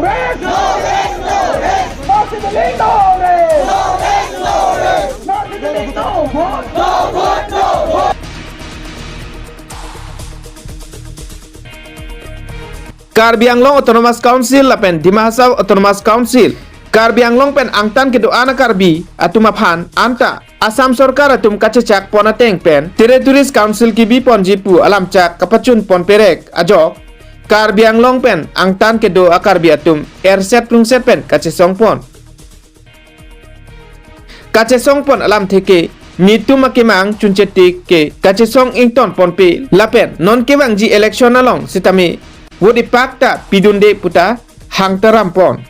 rest. No rest, no rest. North Italy, no rest. No rest, no rest. North Italy, no vote. No vote, no vote. Karbi Anglong Autonomous Council lapen Dima Hasau Autonomous Council. Karbi Anglong pen angtan kedo ana Karbi atumaphan anta Assam Sarkar atum kacecak ponateng pen Territories Council kibi pon jipu alam cak kapacun pon perek ajok Karbi Anglong pen angtan kedo akarbi atum erset plungset pen kacesong pon kacesong pon alam theke mitu makemang chunchetik ke kacesong ington pon pe lapen non kewang ji election along sitami wodi pakta pidunde puta hangtaram pon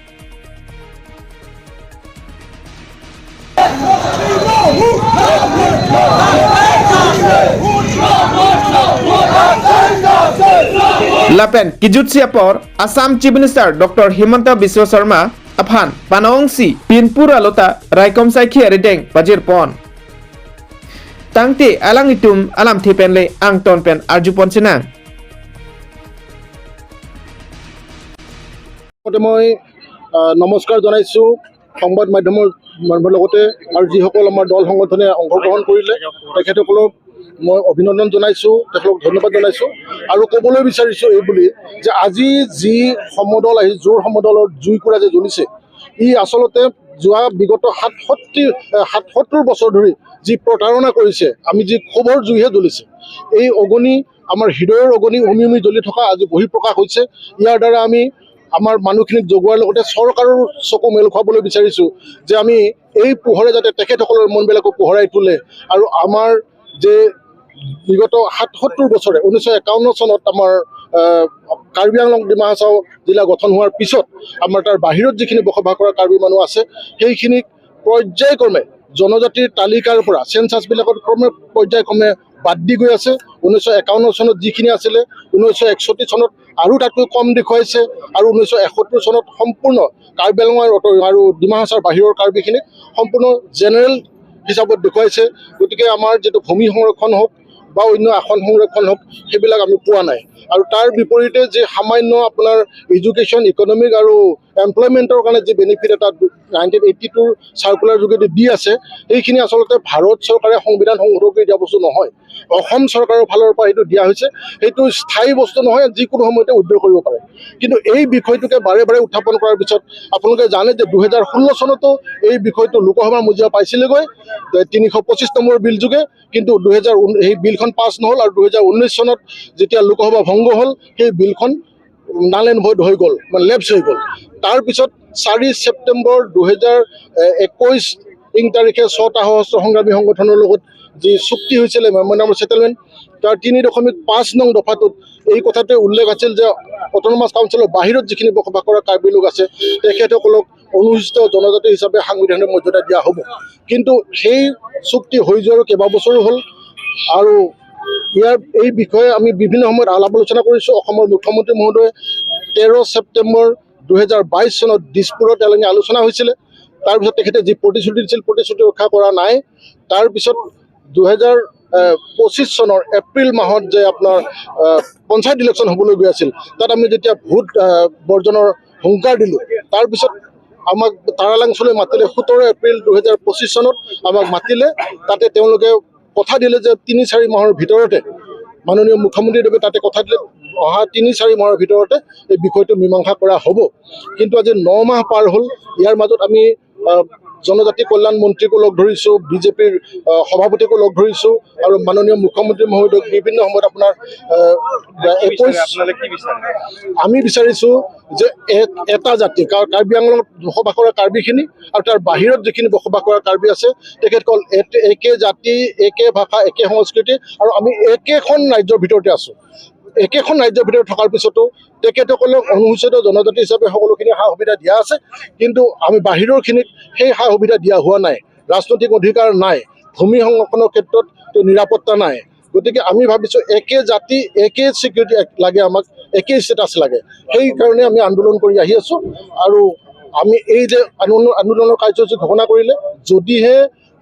Lapen kijut siapor Assam Chief Minister Dr. Himanta Biswa Sharma aphan panaongsi pinpura lota raikom saikhi aredeng pajir pon tangte alang itum alam thipenle angton pen arjupon sinang মই নমস্কাৰ জনাইছো সংবাদ মাধ্যমৰ মানুহৰ লগতে আৰু যিসকল আমাৰ দল সংগঠনে অংশগ্ৰহণ কৰিলে তেখেতসকলক মই অভিনন্দন জনাইছো তেখেতক ধন্যবাদ জনাইছো আৰু ক'বলৈ বিচাৰিছো এই বুলি যে আজি যি সমদল আহি জোৰ সমদলৰ জুইকুৰা যে জ্বলিছে ই আচলতে যোৱা বিগত ৭৭ বছৰ ধৰি যি প্ৰতাৰণা কৰিছে আমি যি ক্ষোভৰ জুইহে জ্বলিছে এই অগ্নি আমাৰ হৃদয়ৰ অগ্নি উমি জ্বলি থকা আজি বহিঃপ্ৰকাশ হৈছে ইয়াৰ দ্বাৰা আমি আমাৰ মানুহখিনিক জগোৱাৰ লগতে চৰকাৰৰ চকু মেল খুৱাবলৈ বিচাৰিছোঁ যে আমি এই পোহৰে যাতে তেখেতসকলৰ মনবিলাকো পোহৰাই তোলে আৰু আমাৰ যে বিগত ৭৭ বছৰে 1951 চনত আমাৰ কাৰ্বি আংলং ডিমা হাছাও জিলা গঠন হোৱাৰ পিছত আমাৰ তাৰ বাহিৰত যিখিনি বসবাস কৰা কাৰ্বি মানুহ আছে সেইখিনিক পৰ্যায়ক্ৰমে জনজাতিৰ তালিকাৰ পৰা চেঞ্চাছবিলাকত ক্ৰমে পৰ্যায়ক্ৰমে বাদ দি গৈ আছে 1951 চনত যিখিনি আছিলে 1961 চনত আৰু তাতকৈ কম দেখুৱাইছে আৰু 1971 চনত সম্পূৰ্ণ কাৰ্বি আংলং আৰু ডিমা হাছাওৰ বাহিৰৰ কাৰ্বিখিনিক সম্পূৰ্ণ জেনেৰেল হিচাপত দেখুৱাইছে গতিকে আমাৰ যিটো ভূমি সংৰক্ষণ হওক বা অন্য আসন সংৰক্ষণ হওক সেইবিলাক আমি পোৱা নাই আৰু তাৰ বিপৰীতে যে সামান্য আপোনাৰ এডুকেশ্যন ইকনমিক আৰু এমপ্লয়মেণ্টৰ কাৰণে যে বেনিফিট এটা 1982 চাৰ্কুলাৰ যোগেদি দি আছে সেইখিনি আচলতে ভাৰত চৰকাৰে সংবিধান সংশোধন কৰি দিয়া বস্তু নহয় অসম চৰকাৰৰ ফালৰ পৰা সেইটো দিয়া হৈছে সেইটো স্থায়ী বস্তু নহয় যিকোনো সময়তে উদ্ধাৰ কৰিব পাৰে কিন্তু এই বিষয়টোকে বাৰে বাৰে উত্থাপন কৰাৰ পিছত আপোনালোকে জানে যে 2016 চনতো এই বিষয়টো লোকসভাৰ মজিয়া পাইছিলেগৈ 325 নম্বৰ বিল যোগে কিন্তু 2019 এই বিলখন পাছ নহ'ল আৰু 2019 চনত যেতিয়া লোকসভা ভংগ হ'ল সেই বিলখন নাল এণ্ড ভইড হৈ গ'ল মানে লেপছ হৈ গ'ল তাৰপিছত 4 ছেপ্টেম্বৰ 2021 তাৰিখে 6টা সশস্ত্ৰ সংগ্ৰামী সংগঠনৰ লগত যি চুক্তি হৈছিলে মেম'ৰেণ্ডাম অফ ছেটেলমেণ্ট তাৰ 3.5 নং দফাটোত এই কথাটোৱে উল্লেখ আছিল যে অট'নমাছ কাউন্সিলৰ বাহিৰত যিখিনি বসবাস কৰা কাৰ্বি লোক আছে তেখেতসকলক অনুসূচিত জনজাতি হিচাপে সাংবিধানিক মৰ্যাদা দিয়া হ'ব কিন্তু সেই চুক্তি হৈ যোৱাৰো কেইবাবছৰো হ'ল আৰু ইয়াৰ এই বিষয়ে আমি বিভিন্ন সময়ত আলাপ আলোচনা কৰিছোঁ অসমৰ মুখ্যমন্ত্ৰী মহোদয়ে 13 ছেপ্টেম্বৰ 2022 চনত দিছপুৰত এলানি আলোচনা হৈছিলে তাৰপিছত তেখেতে যি প্ৰতিশ্ৰুতি দিছিল প্ৰতিশ্ৰুতি ৰক্ষা কৰা নাই তাৰপিছত 2025 চনৰ এপ্ৰিল মাহত যে আপোনাৰ পঞ্চায়ত ইলেকশ্যন হ'বলৈ গৈ আছিল তাত আমি যেতিয়া ভোট বৰ্জনৰ হুংকাৰ দিলোঁ তাৰপিছত আমাক তাৰালাংচলৈ মাতিলে 17 এপ্ৰিল 2025 চনত আমাক মাতিলে তাতে তেওঁলোকে কথা দিলে যে 3-4 মাহৰ ভিতৰতে মাননীয় মুখ্যমন্ত্ৰীদেৱে তাতে কথা দিলে অহা 3-4 মাহৰ ভিতৰতে এই বিষয়টো মীমাংসা কৰা হ'ব কিন্তু আজি 9 মাহ পাৰ হ'ল ইয়াৰ মাজত আমি জনজাতি কল্যাণ মন্ত্ৰীকো লগ ধৰিছোঁ বিজেপিৰ সভাপতিকো লগ ধৰিছোঁ আৰু মাননীয় মুখ্যমন্ত্ৰী মহোদয়ক বিভিন্ন সময়ত আপোনাৰ আমি বিচাৰিছোঁ যে এটা জাতি কাৰ্বি আংলঙত বসবাস কৰা কাৰ্বিখিনি আৰু তাৰ বাহিৰত যিখিনি বসবাস কৰা কাৰ্বি আছে তেখেতসকল একে জাতি একে ভাষা একে সংস্কৃতি আৰু আমি একেখন ৰাজ্যৰ ভিতৰতে আছোঁ একেখন ৰাজ্যৰ ভিতৰত থকাৰ পিছতো তেখেতসকলক অনুসূচিত জনজাতি হিচাপে সকলোখিনি সা সুবিধা দিয়া আছে কিন্তু আমি বাহিৰৰখিনিক সেই সা সুবিধা দিয়া হোৱা নাই ৰাজনৈতিক অধিকাৰ নাই ভূমি সংৰক্ষণৰ ক্ষেত্ৰত নিৰাপত্তা নাই গতিকে আমি ভাবিছোঁ একে জাতি একে ছিকিউৰিটি লাগে আমাক একে ষ্টেটাছ লাগে সেইকাৰণে আমি আন্দোলন কৰি আহি আছোঁ আৰু আমি এই যে আন্দোলনৰ কাৰ্যসূচী ঘোষণা কৰিলে যদিহে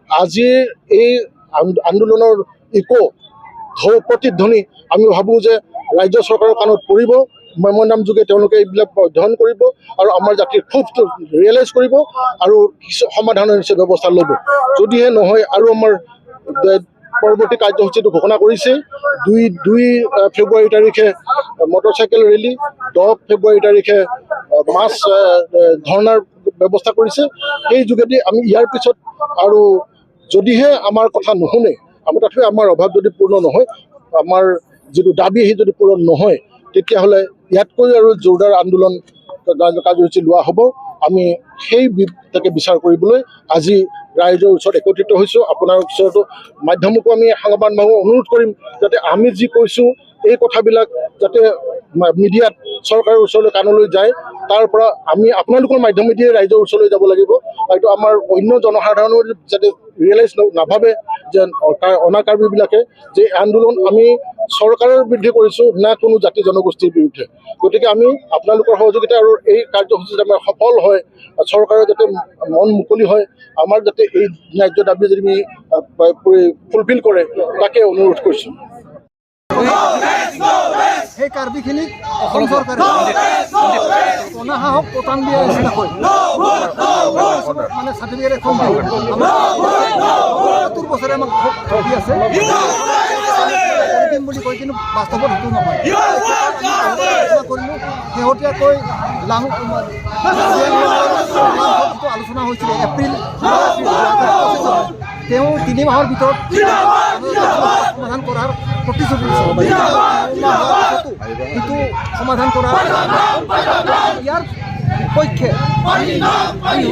আজিৰ এই আন্দোলনৰ প্ৰতিধ্বনি আমি ভাবোঁ যে ৰাজ্য চৰকাৰৰ কাণত পৰিব মেম'ৰেণ্ডাম যোগে তেওঁলোকে এইবিলাক অধ্যয়ন কৰিব আৰু আমাৰ জাতিৰ ক্ষোভটো ৰিয়েলাইজ কৰিব আৰু কিছু সমাধানৰ নিশ্চয় ব্যৱস্থা ল'ব। যদিহে নহয় আৰু আমাৰ পৰৱৰ্তী কাৰ্যসূচীটো ঘোষণা কৰিছে 2 ফেব্ৰুৱাৰী তাৰিখে মটৰচাইকেল ৰেলী, 10 ফেব্ৰুৱাৰী তাৰিখে মাছ ধৰ্ণাৰ ব্যৱস্থা কৰিছে। সেই যোগেদি আমি ইয়াৰ পিছত আৰু যদিহে আমাৰ কথা নুশুনে, তথাপি আমাৰ অভাৱ যদি পূৰ্ণ নহয়, আমাৰ যিটো দাবী সেই যদি পূৰণ নহয়, তেতিয়াহ'লে ইয়াতকৈ আৰু জোৰদাৰ আন্দোলন কাৰ্যসূচী লোৱা হ'ব। আমি সেই তাকে বিচাৰ কৰিবলৈ আজি ৰাইজৰ ওচৰত একত্ৰিত হৈছোঁ। আপোনাৰ ওচৰতো মাধ্যমকো আমি সংবাদ মাধ্যমক অনুৰোধ কৰিম যাতে আমি যি কৈছোঁ এই কথাবিলাক যাতে মিডিয়াত চৰকাৰৰ ওচৰলৈ কাণলৈ যায়, তাৰ পৰা আমি আপোনালোকৰ মাধ্যমেদিয়ে ৰাইজৰ ওচৰলৈ যাব লাগিব। হয়তো আমাৰ অন্য জনসাধাৰণেও যাতে ৰিয়েলাইজ নাভাবে যে অনা কাৰ্বিবিলাকে যে আন্দোলন আমি চৰকাৰৰ বিৰুদ্ধে কৰিছোঁ না কোনো জাতি জনগোষ্ঠীৰ বিৰুদ্ধে। গতিকে আমি আপোনালোকৰ সহযোগিতা আৰু এই কাৰ্যসূচীত আমাৰ সফল হয়, চৰকাৰৰ যাতে মন মুকলি হয়, আমাৰ যাতে এই ন্যায্য দাবী যদি আমি ফুলফিল কৰে তাকে অনুৰোধ কৰিছোঁ। সেই কাৰ্বিখিনিক অসম চৰকাৰে অনা সাহস পতান দিয়া নিচিনা হয় মানে চাৰ্টিফিকেট এখন আমাক 70 বছৰে আমাক ঠগি আছে দিম বুলি কয়, কিন্তু বাস্তৱত সেইটো নহয়। কৰিলোঁ শেহতীয়াকৈ যিটো আলোচনা হৈছিলে এপ্ৰিল 2025 তেওঁ 3 মাহৰ ভিতৰত সমাধান কৰাৰ প্ৰতিশ্ৰুতি সেইটো সমাধান কৰাৰ ইয়াৰ বিপক্ষে আমি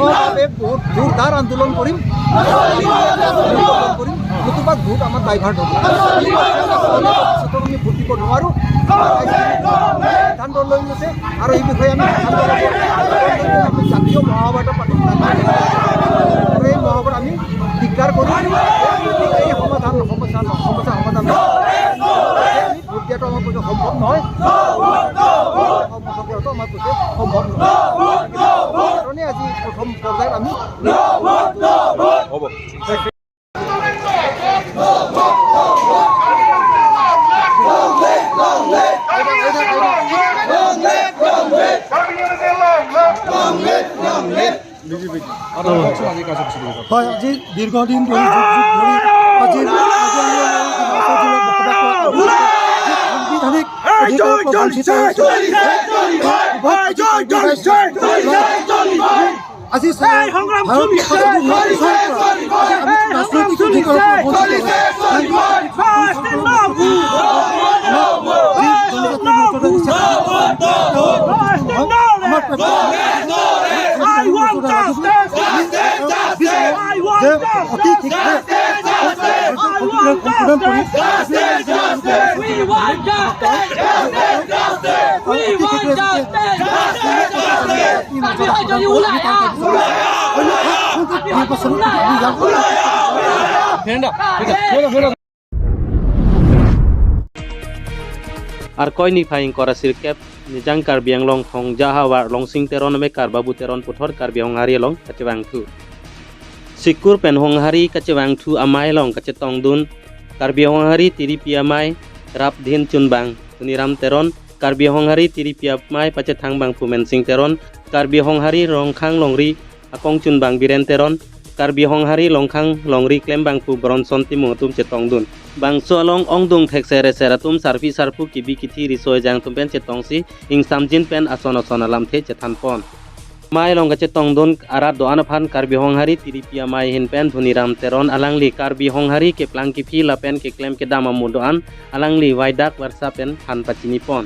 বহুত জোৰদাৰ আন্দোলন কৰিম, নতুবা ভোট আমাৰ ডাইভাৰ্ট হ'ব। আমি ভোট দিব নোৱাৰোঁ, সিদ্ধান্ত লৈ লৈছে আৰু এই বিষয়ে আমি জাতীয় মহাসভাত পাতিম আৰু এই মহাসভাত আমি দিগদাৰ কৰিম এই সমস্যা সমাধান আমি ভোট দিয়াটো আমাৰ পক্ষে সম্ভৱ নহয়, আমাৰ পক্ষে সম্ভৱ নহয়। সেইকাৰণে আজি প্ৰথম পৰ্যায়ত আমি হ'ব। হয়, আজি দীৰ্ঘদিন ধৰি সাংবিধানিক আজি আর কয়নি ফাইং করasir kep nijang Karbi Anglong thong jahawa longsing teron me karbabu teron puthor Karbi Anghari long kachewang thu sikur pen honghari kachewang thu amai long kachetong dun Karbi Anghari tiri piamai rap dhin chunbang tuniram teron Karbi Anghari tiri piamai pachethang bang pumensing teron Karbi Anghari rongkhang longri akong chunbang biren teron Karbi Anghari longkhang longri klem bang pu bronson timu tum chetong dun bangso along ong dung thek sere seratum sarfi sarpu kibi kithi risoi jang tum pen chetong si ing samjin pen ason alam the chethan pon mai long ga chetong dun arat do anaphan Karbi Anghari tiripia mai hin pen dhuniram teron alangli Karbi Anghari ke plang ki phi la pen ke klem ke dama mudoan alangli waidak warsa pen han pachini pon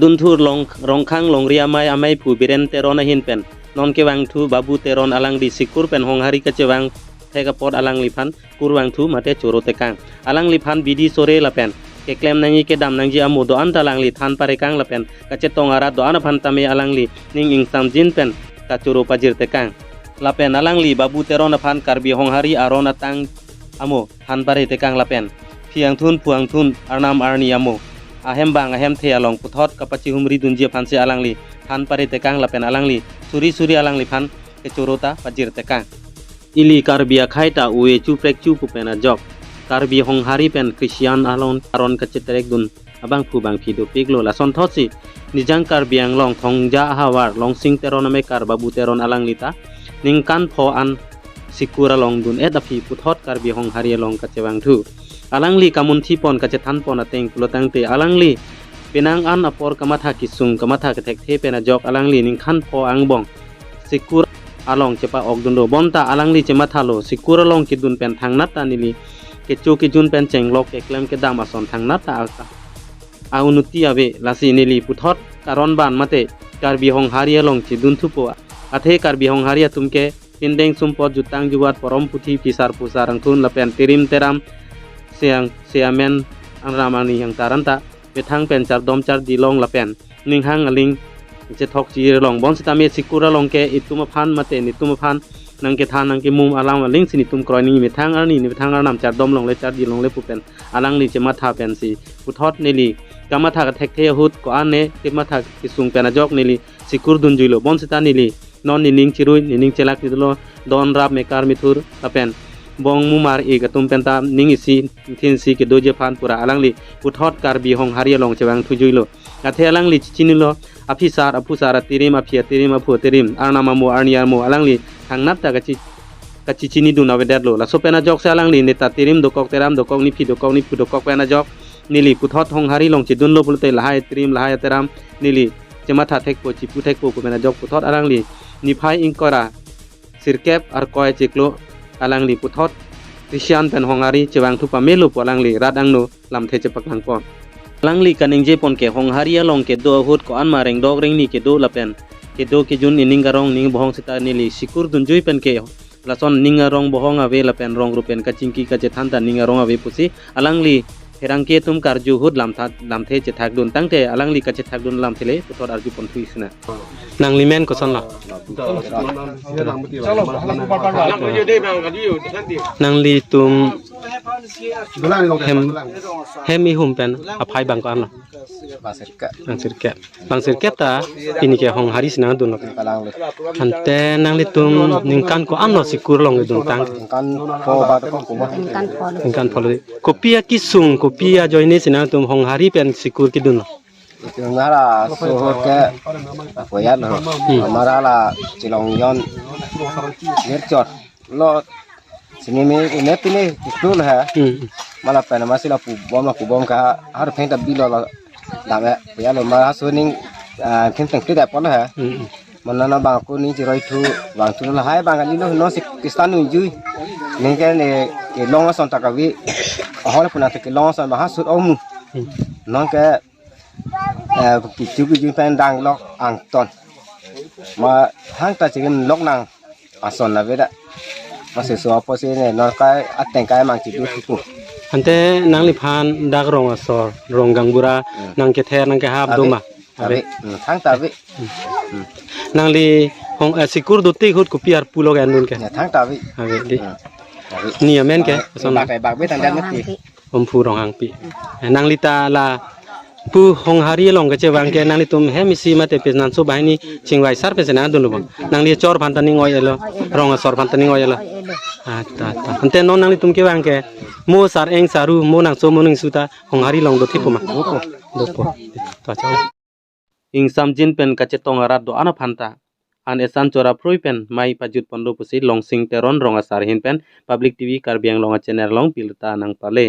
dun thur long rongkhang longria mai amai pu biren teron hin pen non ke wang thu babu teron alangli sikur pen Anghari ka chewang thega pod alangli phan kurwang thu mate choro tekang alangli phan bidi sore lapen ke klem nangi ke dam nangji amudo an talangli than pare kang lapen kache tongara do an phan tame alangli ning ing samjin pen ka choro pajir tekang lapen alangli babu teron phan Karbi Anghari aron atang amo than pare tekang lapen phiang thun puang thun arnam arni amo ahem bang ahem the along puthot kapachi humri dunjia phan se alangli than pare tekang lapen alangli suri alangli phan ke chorota pajir tekang ili Karbi khaita ue chu prek chu pupena jok Karbi Anghari pen Christian alon aron kacheterek dun abang phu bang phi do piglo la son thosi nijang Karbi Anglong thongja hawar longsing teron ame kar babu teron alang lita ningkan pho an sikura long dun edapi puthot Karbi hong hari long kachewang thu alangli kamun thi pon kache than pon ateng pulotang te alangli penang an apor kamatha kisung kamatha kathek the pena jok alangli ningkan pho angbong sikur along cepa ogdundo bonta alangli cematha lo sikur long kidun pen thangnat tanili kechu kijun pen chenglok ke klem ke dam ason thangnat ta aka aunuti abe lasi nili puthot karon ban mate Karbi hong haria long chidun thupo athe Karbi hong haria tumke pindeng sumpot jutang juwat porom puthi pisar pusar angthun lapen tirim teram siamen angramani yang taranta bethang pen char dom char dilong lapen ninghang aling je thok chi long bon sitame sikura long ke ituma phan mate nituma phan nangke than nangke mum alang aling sini tum kroini methang arni ni methang arnam char dom long le char dilong le pupen alang li chema tha pen si puthot nili kamatha ka thek the hut ko ane kematha kisung pen ajok nili sikur dun juilo bon sita nili non nining chirui nining chelak dilo don rap mekar mithur lapen bong mumar e gatum penta ning isi thin si ke doje phan pura alangli puthot Karbi hong haria long chewang thujuilo athe alangli chinilo afisar apusar tirim apia tirim apu tirim arnama mo arniar mo alangli thangnat ta kachi chini duna wedadlo la sopena jok sa alangli neta tirim dokok teram dokok ni phi dokok ni phu dokok pena jok nili puthot hong hari long chidun lo pulte lahai tirim lahai teram nili chematha thekpo chipu thekpo ko pena jok puthot alangli niphai ingkora sirkep ar koy chiklo alangli puthot Christian pen hongari chewang thu pamelu polangli radangno lamthe chepak langpon alangli kaningje pon ke hongharia long ke do hut ko an mareng dog ring ni ke do lapen ke do ke jun ining garong ning bohong sita nili sikur dunjui pen ke lason ning arong bohong ave lapen rong rupen kachingki ka chethanta ning arong ave pusi alangli herangke tum karju hut lamthe chethak dun tangte alangli ka chethak dun lamthele puthot arju pon thuisna nangli men ko son la nangli tum hem i hum pen aphai bang ko an la bang sirket ta ini ke hong haris na dun ante nangli tum ningkan ko an no sikur long dun tang ningkan pho kopia kisung kopia joine sina tum hong hari pen sikur ki dun Ngara sohor ke apoyat lo, amara la cilong yon, ngerjot lo sini ini pini itu lah, malah pen masih la pubom ka har pen tapi lo lama ya lo malah suning kenteng tidak pun lah, mana na bangku ni ciroi tu bangku lah hai bang ali lo no si kistan unjui, ni kan ke long son takawi, ahol pun nanti ke long son bahas sud omu, non ke kicu kicu pendang lok angton, ma hang ta cikin lok nang ason la beda, masih suapa sih ne, non kai ateng kai mang citu tuku. ante nangli phan dak rong asor rong gangbura nang ke ther nang ke hab doma Tapi, hang tapi, nangli hong sikur dotti hut kopiar pulo gan dun ke hang tapi, ave di ni amen ke son pakai bag betan dan mesti. om phu rong hang pi nangli ta la pu hong hari long ke chewang ke nangli tum he misi mate pe nan so bahini chingwai sar pe sena dun lo nangli chor phantani ngoi elo rong asor phantani ngoi elo ta ante non nangli tum ke wang ke mo sar eng saru mo nang so mo ning suta hong hari long do thipuma dopo ta chau ing samjin pen kache tongarat do ana phanta an esan chora proi pen mai pajut pondo pusi long sing teron rong asar hin pen public tv Karbi Anglong channel long pilta nang pale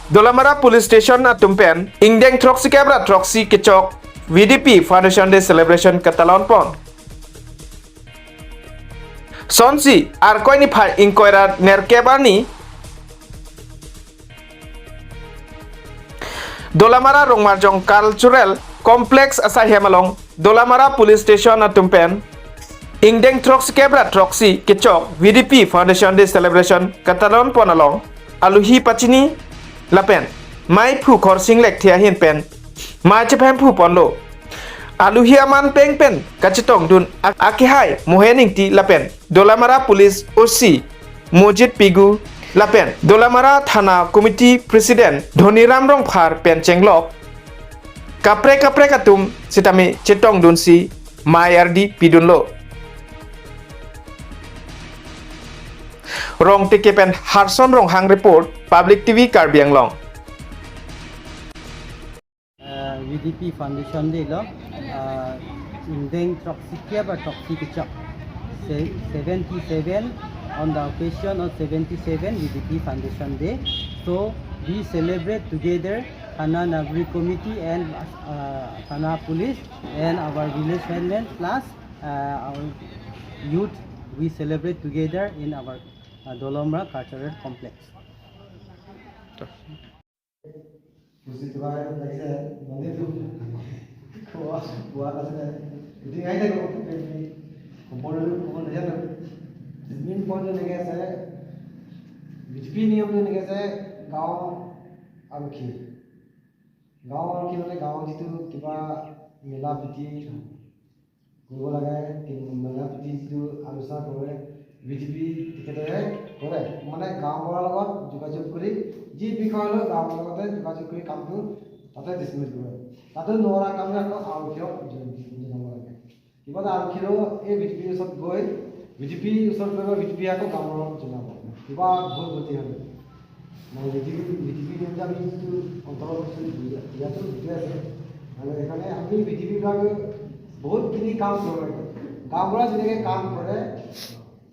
Dolamara Police Station na tumpen ingdeng troksi kebra troksi kechok VDP Foundation Day Celebration Katalon pon Sonsi ar koi ni phai inkoira nerkebani Dolamara Rongmarjong Cultural Complex asai hemalong Dolamara Police Station na tumpen ingdeng troksi kebra troksi kechok VDP Foundation Day Celebration Katalon pon along aluhi pachini lapen mai phu khor singlek thia hin pen ma chephem phu ponlo aluhi aman peng pen kachitong dun akihai mohening ti lapen Dolamara Police OC Mojit Pigu lapen Dolamara Thana Committee President Dhoniram Rongphar pen chenglok kapre katum sitami chetong dun si mai ardi pidunlo rong tikepen Harson rong hang report Public TV Karbi Anglong. UDP Foundation de lo indeng toxikia ba toxikicak 77 on the occasion of 77 UDP Foundation Day. So we celebrate together Thana Nagri Committee and Thana Police and our village headmen plus our youth. We celebrate together in our Dolomra Cultural Complex. কৰিব লাগে মেলা পিটি যিটো আলোচনা কৰে BJP তেখেতে কৰে মানে গাঁওবুঢ়াৰ লগত যোগাযোগ কৰি যি বিষয় লৈ গাঁৱৰ লগতে যোগাযোগ কৰি কামটো তাতে ডিছমিছ কৰে তাতে নোৱাৰা কামে আকৌ আৰক্ষীক জনাব লাগে কিবা এটা আৰক্ষীৰো এই বিজেপিৰ ওচৰত গৈ বিজেপিৰ ওচৰত গৈ বিজেপি আকৌ গাঁৱৰ জনাব কিবা ভুল গতি হ'লে মানে বিজেপি নিয়ম আমি যিটো অন্তৰ্ভুক্ত ইয়াতো ভিতৰি আছে আৰু সেইকাৰণে আমি বিজেপিবিলাকে বহুতখিনি কাম কৰিব লাগে গাঁওবুঢ়া যেনেকৈ কাম কৰে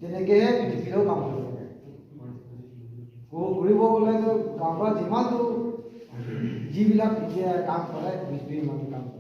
তেনেকৈহে বিজেপিৰেও কাম কৰিব লাগে ঘূৰিব গ'লেতো গাঁওবুঢ়া যিমানটো যিবিলাক কাম কৰে বিজেপিৰ ইমানটো কাম কৰে